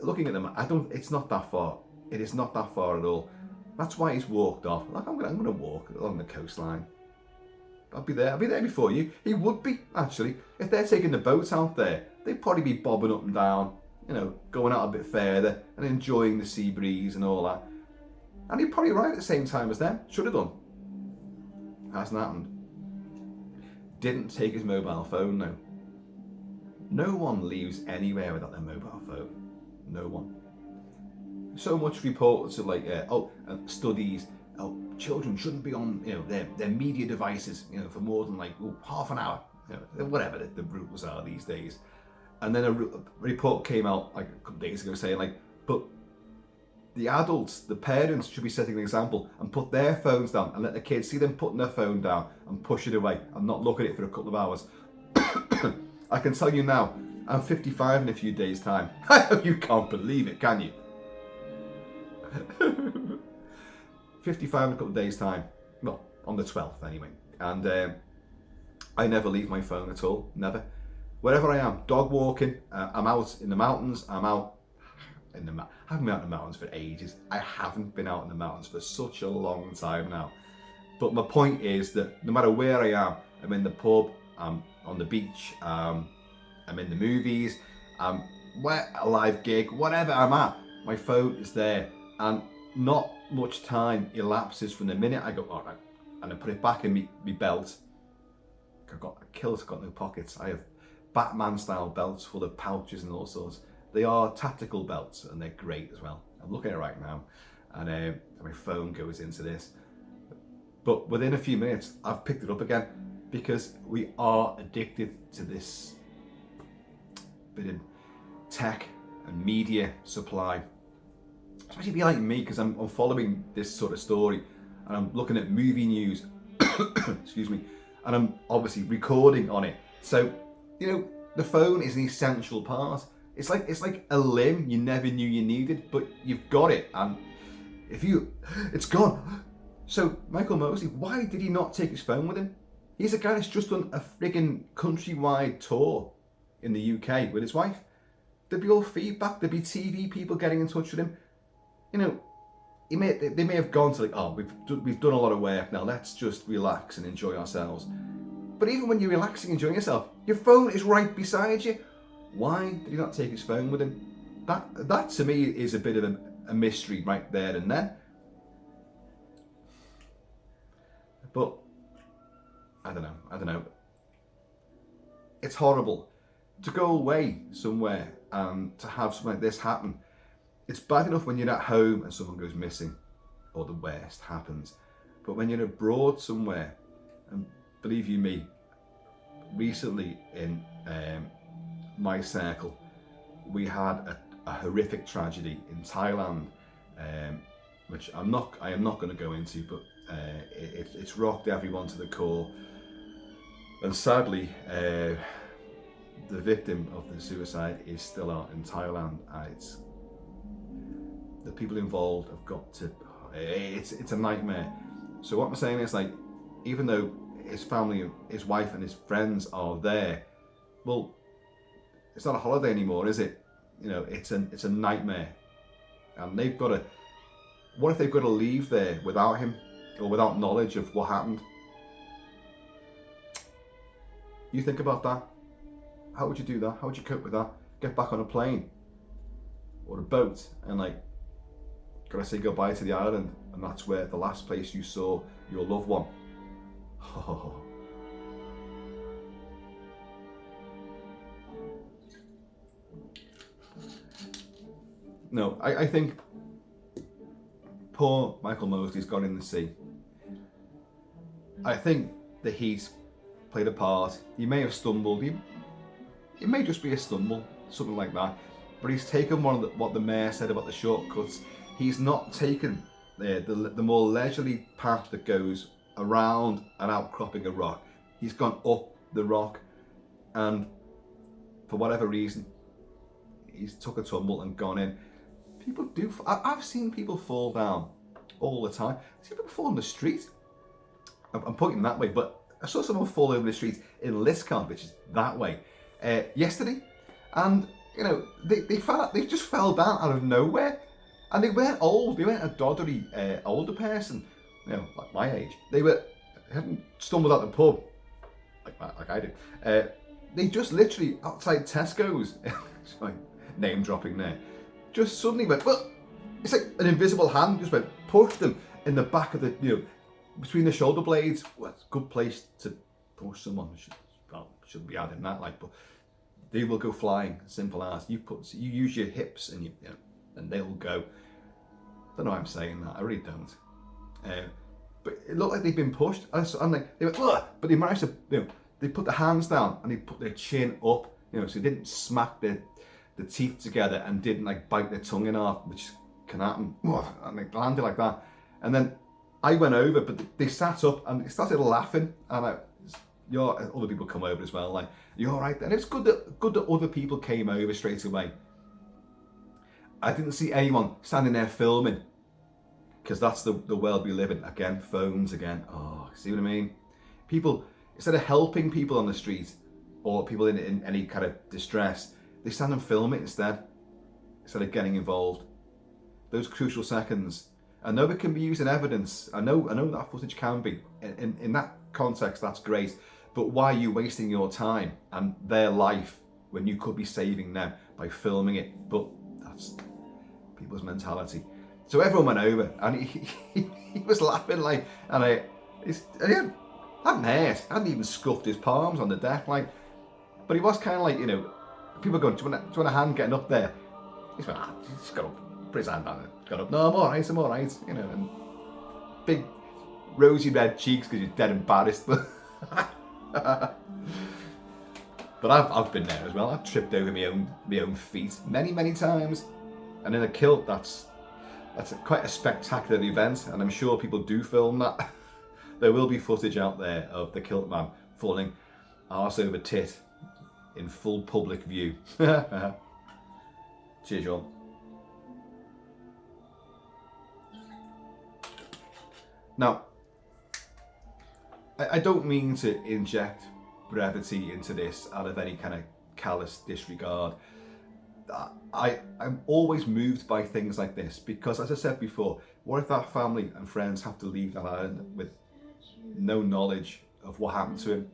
Looking at them, it's not that far. It is not that far at all. That's why he's walked off. Like, I'm gonna walk along the coastline. I'll be there before you. He would be, actually. If they're taking the boat out there, they'd probably be bobbing up and down, you know, going out a bit further and enjoying the sea breeze and all that. And he'd probably arrive at the same time as them. Should have done. Hasn't happened. Didn't take his mobile phone, no. No one leaves anywhere without their mobile phone. No one. So much reports of like, studies. Children shouldn't be on, you know, their media devices, you know, for more than like half an hour, you know, whatever the rules are these days. And then a report came out like a couple of days ago saying like, but the adults, the parents should be setting an example and put their phones down and let the kids see them putting their phone down and push it away and not look at it for a couple of hours. I can tell you now, I'm 55 in a few days' time. You can't believe it, can you? 55 in a couple of days' time. Well, on the 12th anyway. And I never leave my phone at all. Never. Wherever I am, dog walking, I'm out in the mountains, I haven't been out in the mountains for ages. I haven't been out in the mountains for such a long time now. But my point is that no matter where I am, I'm in the pub, I'm on the beach, I'm in the movies, where a live gig, whatever I'm at, my phone is there. And not much time elapses from the minute I go, all right, and I put it back in my belt. I've got a kilt, I've got no pockets. I have Batman style belts full of pouches and all sorts. They are tactical belts and they're great as well. I'm looking at it right now and my phone goes into this. But within a few minutes, I've picked it up again because we are addicted to this bit of tech and media supply. Especially if you're like me, because I'm following this sort of story and I'm looking at movie news, excuse me, and I'm obviously recording on it. So, you know, the phone is an essential part. It's like a limb you never knew you needed, but you've got it, and it's gone. So Michael Mosley, why did he not take his phone with him? He's a guy that's just done a friggin' countrywide tour in the UK with his wife. There'd be all feedback. There'd be TV people getting in touch with him. You know, they may have gone to like, oh, we've done a lot of work now. Let's just relax and enjoy ourselves. But even when you're relaxing, enjoying yourself, your phone is right beside you. Why did he not take his phone with him? That to me is a bit of a mystery right there and then. But I don't know. It's horrible to go away somewhere and to have something like this happen. It's bad enough when you're at home and someone goes missing, or the worst happens. But when you're abroad somewhere, and believe you me, recently in my circle, we had a horrific tragedy in Thailand, which I am not going to go into, but it's rocked everyone to the core. And sadly, the victim of the suicide is still out in Thailand. The people involved have got to. It's a nightmare. So what I'm saying is, like, even though his family, his wife and his friends are there, well, it's not a holiday anymore, is it? You know, it's a nightmare. And they've got to, what if they've got to leave there without him or without knowledge of what happened? You think about that. How would you do that? How would you cope with that? Get back on a plane or a boat and like, gotta say goodbye to the island, and that's where the last place you saw your loved one. Oh. No, I think poor Michael Mosley's gone in the sea. I think the heat played a part. He may have stumbled. It may just be a stumble, something like that. But he's taken what the mayor said about the shortcuts. He's not taken the more leisurely path that goes around an outcropping of rock. He's gone up the rock, and for whatever reason, he's took a tumble and gone in. People do. I've seen people fall down all the time. I've seen people fall in the street. I'm pointing that way, but I saw someone fall over the street in Liscon, which is that way. yesterday, and you know they just fell down out of nowhere, and they weren't old. They weren't a doddery older person, you know, like my age. They hadn't stumbled out the pub like I did. They just literally outside Tesco's, sorry, name dropping there, just suddenly went, well, it's like an invisible hand just went, pushed them in the back of the, you know, between the shoulder blades. Well, it's a good place to push someone. Shouldn't be adding that, like, but they will go flying. Simple as you use your hips and you know, and they'll go. I don't know why I'm saying that. I really don't. But it looked like they'd been pushed. I'm like, they went, ugh! But they managed to, you know, they put their hands down and they put their chin up, you know, so they didn't smack the teeth together and didn't like bite their tongue in half, which can happen. And they landed like that. And then I went over, but they sat up and they started laughing. And other people come over as well, like, you're all right. And it's good that other people came over straight away. I didn't see anyone standing there filming, because that's the world we live in. Again, phones again. Oh, see what I mean? People, instead of helping people on the street or people in any kind of distress, they stand and film it instead of getting involved. Those crucial seconds. I know it can be used in evidence. I know that footage can be. In that context, that's great. But why are you wasting your time and their life when you could be saving them by filming it? But that's people's mentality. So everyone went over and he was laughing like, and he hadn't hurt, hadn't even scuffed his palms on the deck, like, but he was kind of like, you know, people going, do you want a hand getting up there? He's like, he's got up, put his hand on it, got up, no, I'm all right, you know, and big rosy red cheeks because you're dead embarrassed, but but I've been there as well. I've tripped over my own feet many times, and in a kilt, that's quite a spectacular event, and I'm sure people do film that. There will be footage out there of the Kilt-Man falling arse over tit in full public view. Cheers, y'all. Now, I don't mean to inject brevity into this out of any kind of callous disregard. I'm always moved by things like this because, as I said before, what if that family and friends have to leave that island with no knowledge of what happened to him,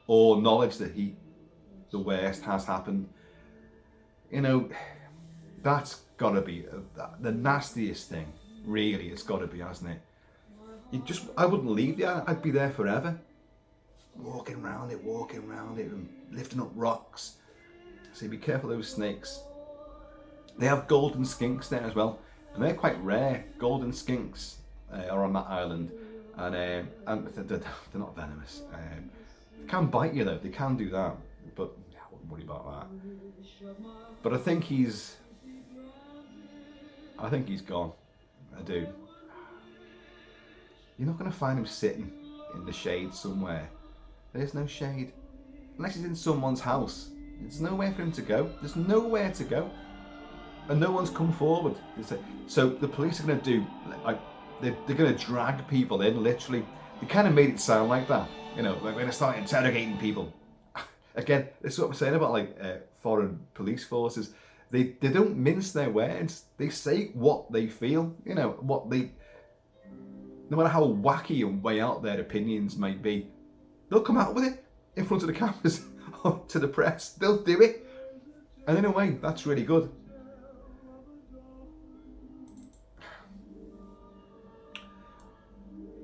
or knowledge that the worst has happened? You know, that's got to be the nastiest thing, really. It's got to be, hasn't it? I wouldn't leave the island. I'd be there forever, walking around it and lifting up rocks. So be careful of those snakes. They have golden skinks there as well, and they're quite rare. Golden skinks are on that island, and they're not venomous. They can bite you though. They can do that, but I wouldn't worry about that. But I think he's gone. I do. You're not going to find him sitting in the shade somewhere. There's no shade unless he's in someone's house. There's nowhere for him to go. There's nowhere to go. And no one's come forward. So the police are going to do, like, they're going to drag people in, literally. They kind of made it sound like that. You know, like we're going to start interrogating people. Again, this is what we're saying about, like, foreign police forces. They don't mince their words. They say what they feel. You know, no matter how wacky and way out their opinions might be, they'll come out with it in front of the cameras. To the press, they'll do it, and in a way, that's really good.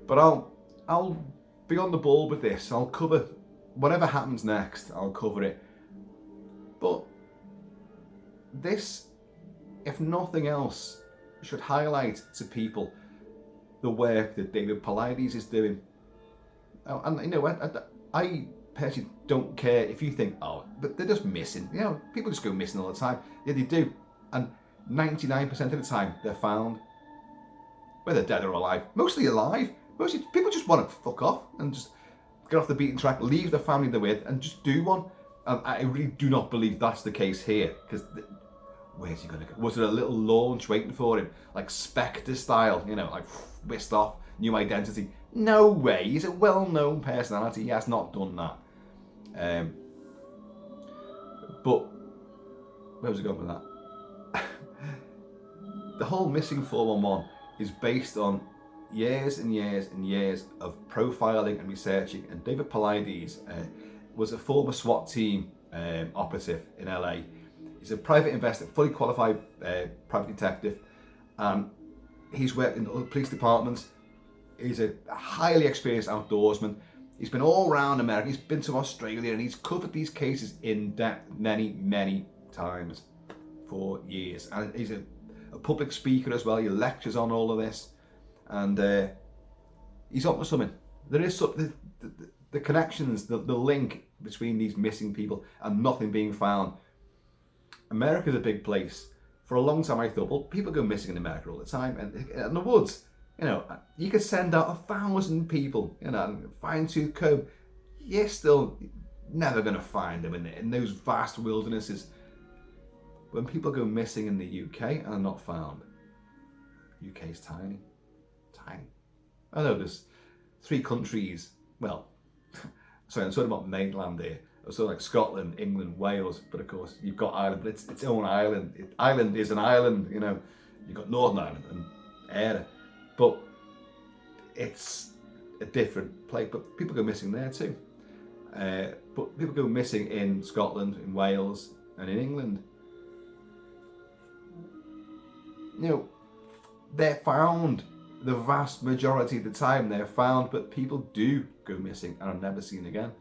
But I'll be on the ball with this. I'll cover whatever happens next. I'll cover it. But this, if nothing else, should highlight to people the work that David Paulides is doing. And you know, I personally don't care if you think, oh, but they're just missing. You know, people just go missing all the time. Yeah, they do. And 99% of the time, they're found. Whether dead or alive. Mostly alive. Mostly people just want to fuck off and just get off the beaten track, leave the family they're with, and just do one. And I really do not believe that's the case here. Because where's he going to go? Was there a little launch waiting for him? Like Spectre style, you know, like whisked off, new identity. No way. He's a well-known personality. He has not done that. But where was I going with that? The whole missing 411 is based on years and years and years of profiling and researching. And David Paulides was a former SWAT team operative in LA. He's a private investigator, fully qualified private detective. He's worked in other police departments. He's a highly experienced outdoorsman. He's been all around America. He's been to Australia, and he's covered these cases in depth many, many times for years. And he's a public speaker as well. He lectures on all of this, and he's up to something. There is something, the connections, the link between these missing people and nothing being found. America's a big place. For a long time I thought, well, people go missing in America all the time, and in the woods, you know, you could send out 1,000 people, you know, fine-tooth comb, you're still never going to find them in those vast wildernesses. When people go missing in the UK and are not found, UK is tiny. I know there's 3 countries, well, sorry, I'm talking about mainland here. So like Scotland, England, Wales, but of course you've got Ireland, but it's its own island. Ireland is an island, you know. You've got Northern Ireland and Éire, but it's a different place. But people go missing there too. But people go missing in Scotland, in Wales, and in England. You know, they're found. The vast majority of the time they're found, but people do go missing and are never seen again.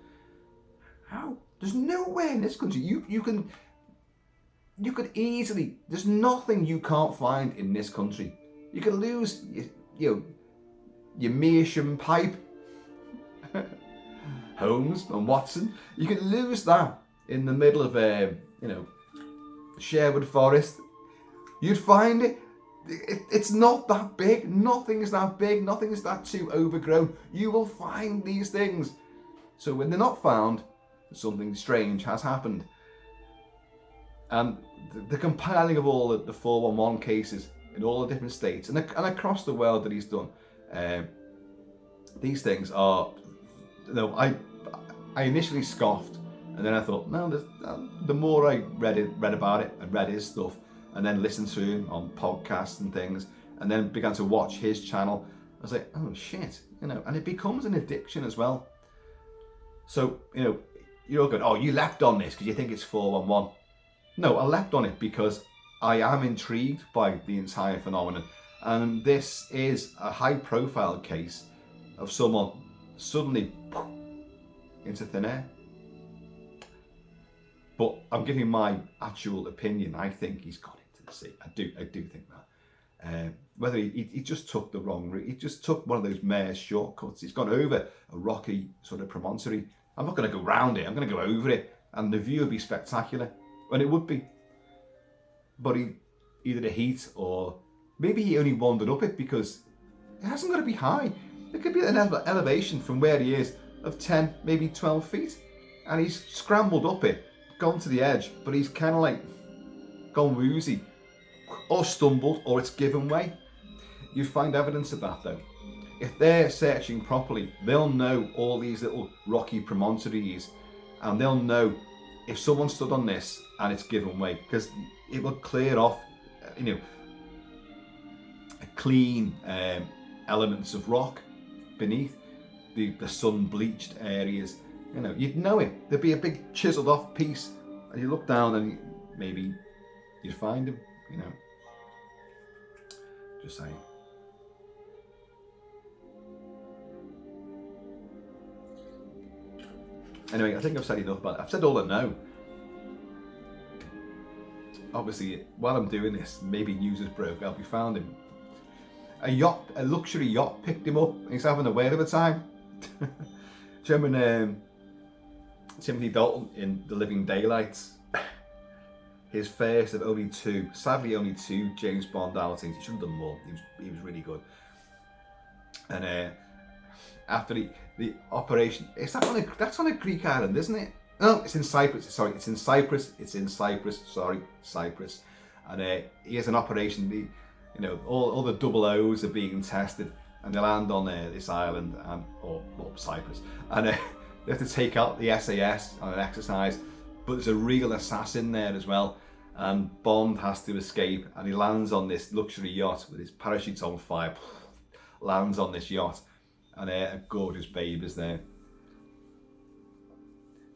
How? There's nowhere in this country you could easily. There's nothing you can't find in this country. You can lose, your Meerschaum pipe, Holmes and Watson. You can lose that in the middle of Sherwood Forest. You'd find it. It's not that big. Nothing is that big. Nothing is that too overgrown. You will find these things. So when they're not found, something strange has happened. And the compiling of all the 411 cases in all the different states and across the world that he's done, these things are, I initially scoffed, and then I thought, no, the more I read about it and read his stuff, and then listened to him on podcasts and things, and then began to watch his channel, I was like, oh shit, and it becomes an addiction as well. So, you're all going, oh, you leapt on this because you think it's 411. No, I leapt on it because I am intrigued by the entire phenomenon. And this is a high profile case of someone suddenly into thin air. But I'm giving my actual opinion. I think he's gone into the sea. I do think that. Whether he just took the wrong route, he just took one of those mayor's shortcuts. He's gone over a rocky sort of promontory. I'm not going to go round it, I'm going to go over it, and the view would be spectacular, and it would be. But either the heat, or maybe he only wandered up it because it hasn't got to be high. There could be an elevation from where he is of 10, maybe 12 feet, and he's scrambled up it, gone to the edge, but he's kind of like gone woozy, or stumbled, or it's given way. You find evidence of that though. If they're searching properly, they'll know all these little rocky promontories, and they'll know if someone stood on this and it's given way, because it will clear off, clean elements of rock beneath the sun-bleached areas. You'd know it. There'd be a big chiseled off piece, and you look down and maybe you'd find him. Just saying. Anyway, I think I've said enough about it. I've said all I know. Obviously, while I'm doing this, maybe news has broke. I'll be found him. A luxury yacht picked him up, and he's having a whale of a time. Do you remember Timothy Dalton in The Living Daylights? His first of only 2, sadly only 2 James Bond outings. He should have done more. He was really good. And after the operation, that's on a Greek island, isn't it? No, it's in Cyprus. Sorry, it's in Cyprus. Sorry, Cyprus. And he has an operation. All the double O's are being tested, and they land on this island or Cyprus, and they have to take out the SAS on an exercise. but there's a real assassin there as well. And Bond has to escape, and he lands on this luxury yacht with his parachutes on fire, lands on this yacht, and a gorgeous babe is there.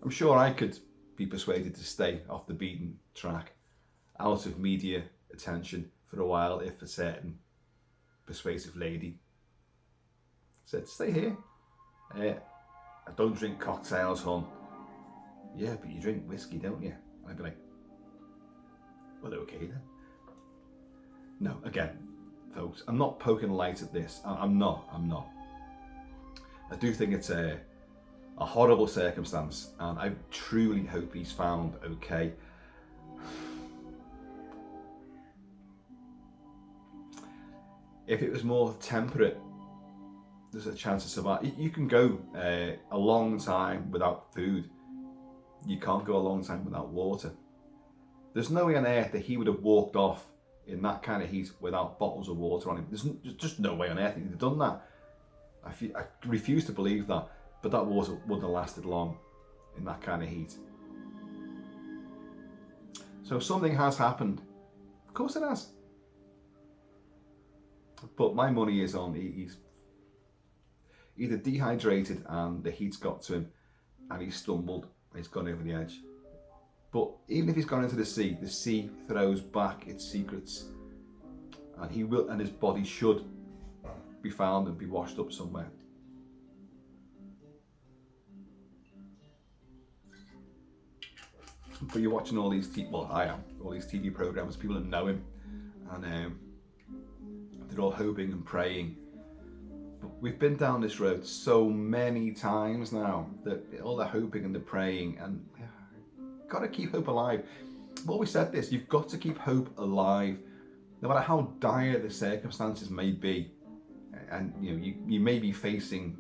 I'm sure I could be persuaded to stay off the beaten track, out of media attention for a while, if a certain persuasive lady said, stay here. I don't drink cocktails, hon. Yeah, but you drink whiskey, don't you? I'd be like, well, okay then. No, again, folks, I'm not poking light at this. I'm not. I do think it's a horrible circumstance, and I truly hope he's found okay. If it was more temperate, there's a chance of survival. You can go a long time without food. You can't go a long time without water. There's no way on earth that he would have walked off in that kind of heat without bottles of water on him. There's just no way on earth he'd have done that. I refuse to believe that, but that water wouldn't have lasted long in that kind of heat. So something has happened. Of course it has. But my money is on he's either dehydrated and the heat's got to him and he's stumbled, he's gone over the edge. But even if he's gone into the sea throws back its secrets, and he will, and his body should be found and be washed up somewhere. But you're watching all these, I am, all these TV programs, people that know him, and they're all hoping and praying. But we've been down this road so many times now that all the hoping and the praying, and got to keep hope alive. I've always said this, you've got to keep hope alive, no matter how dire the circumstances may be. And you may be facing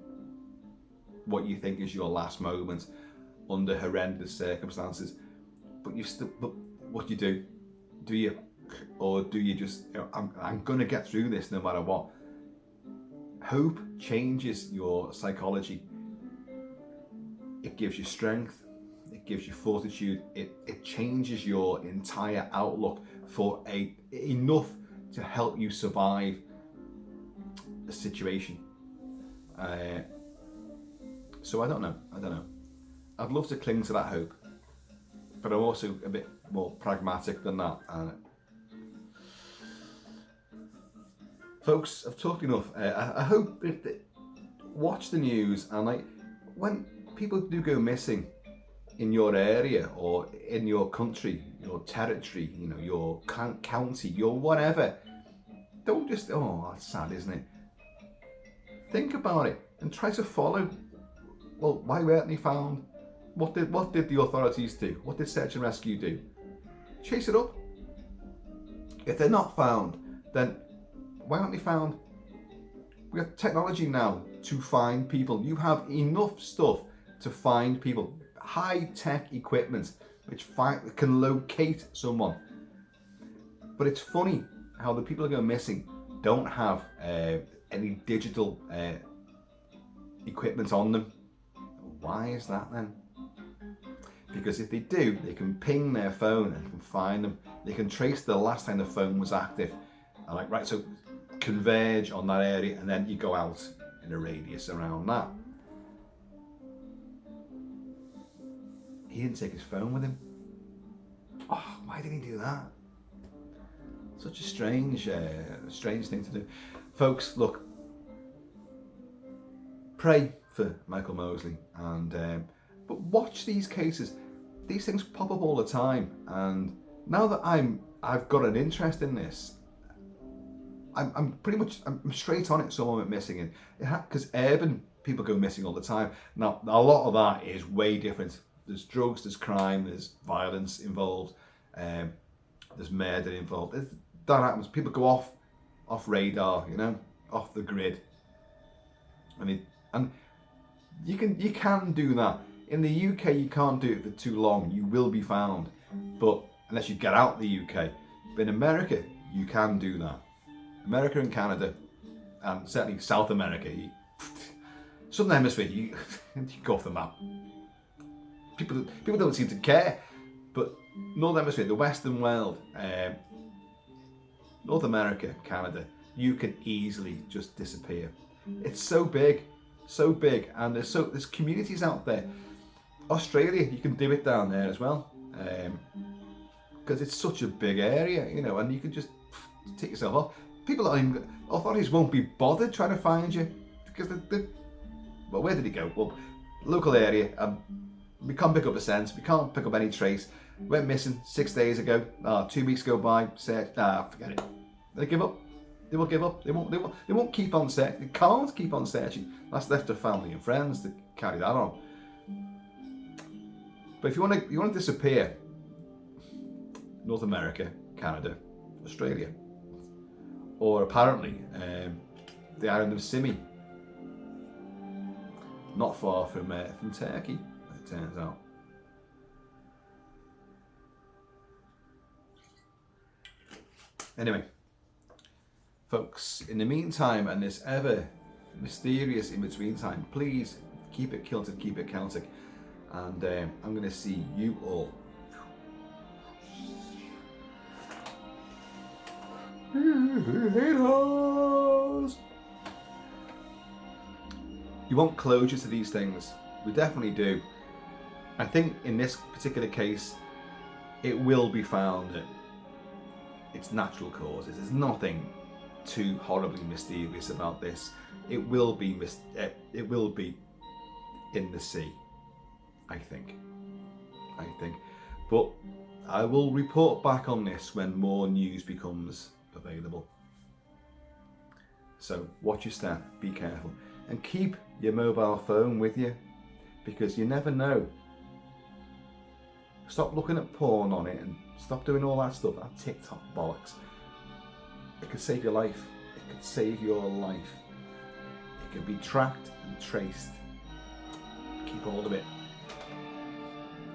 what you think is your last moment under horrendous circumstances, but what do you, or do you just, I'm gonna get through this no matter what? Hope changes your psychology. It gives you strength. It gives you fortitude. It changes your entire outlook for enough to help you survive a situation. So I don't know. I'd love to cling to that hope, but I'm also a bit more pragmatic than that. Folks, I've talked enough. I hope that watch the news, and when people do go missing in your area or in your country, your territory, your county, your whatever, don't just, that's sad, isn't it? Think about it and try to follow. Well, why weren't they found? What did the authorities do? What did search and rescue do? Chase it up. If they're not found, then why aren't they found? We have technology now to find people. You have enough stuff to find people. High-tech equipment which can locate someone. But it's funny how the people who go missing don't have any digital equipment on them. Why is that then? Because if they do, they can ping their phone and can find them. They can trace the last time the phone was active. And right, so converge on that area, and then you go out in a radius around that. He didn't take his phone with him. Oh, why did he do that? Such a strange thing to do. Folks, look, pray for Michael Mosley, and but watch these cases. These things pop up all the time, and now that I've got an interest in this, I'm straight on it. Someone went missing, because urban people go missing all the time. Now a lot of that is way different. There's drugs, there's crime, there's violence involved, there's murder involved. That happens. People go off radar, off the grid. And you can do that. In the UK, you can't do it for too long. You will be found, but unless you get out the UK. But in America, you can do that. America and Canada, and certainly South America, Southern Hemisphere, you go off the map. People don't seem to care. But Northern Hemisphere, the Western world, North America, Canada, you can easily just disappear. It's so big, and there's communities out there. Australia, you can do it down there as well, because it's such a big area, you know, and you can just take yourself off. Authorities won't be bothered trying to find you because well, where did he go? Well, local area. We can't pick up a scent. We can't pick up any trace. Went missing 6 days ago. 2 weeks go by. Search. Forget it. They give up. They will give up. They won't keep on searching. They can't keep on searching. That's left to family and friends to carry that on. But if you want to disappear, North America, Canada, Australia, or apparently the island of Symi, not far from Turkey, it turns out. Anyway, folks, in the meantime, and this ever mysterious in-between time, please keep it kilted, keep it Celtic, and I'm going to see you all You want closure to these things. We definitely do. I think in this particular case, it will be found that it's natural causes. There's nothing too horribly mysterious about this. It will be in the sea, I think. But I will report back on this when more news becomes available. So watch your step, be careful, and keep your mobile phone with you, because you never know. Stop looking at porn on it and stop doing all that stuff, that TikTok bollocks. It could save your life. It could save your life. It can be tracked and traced. Keep hold of it.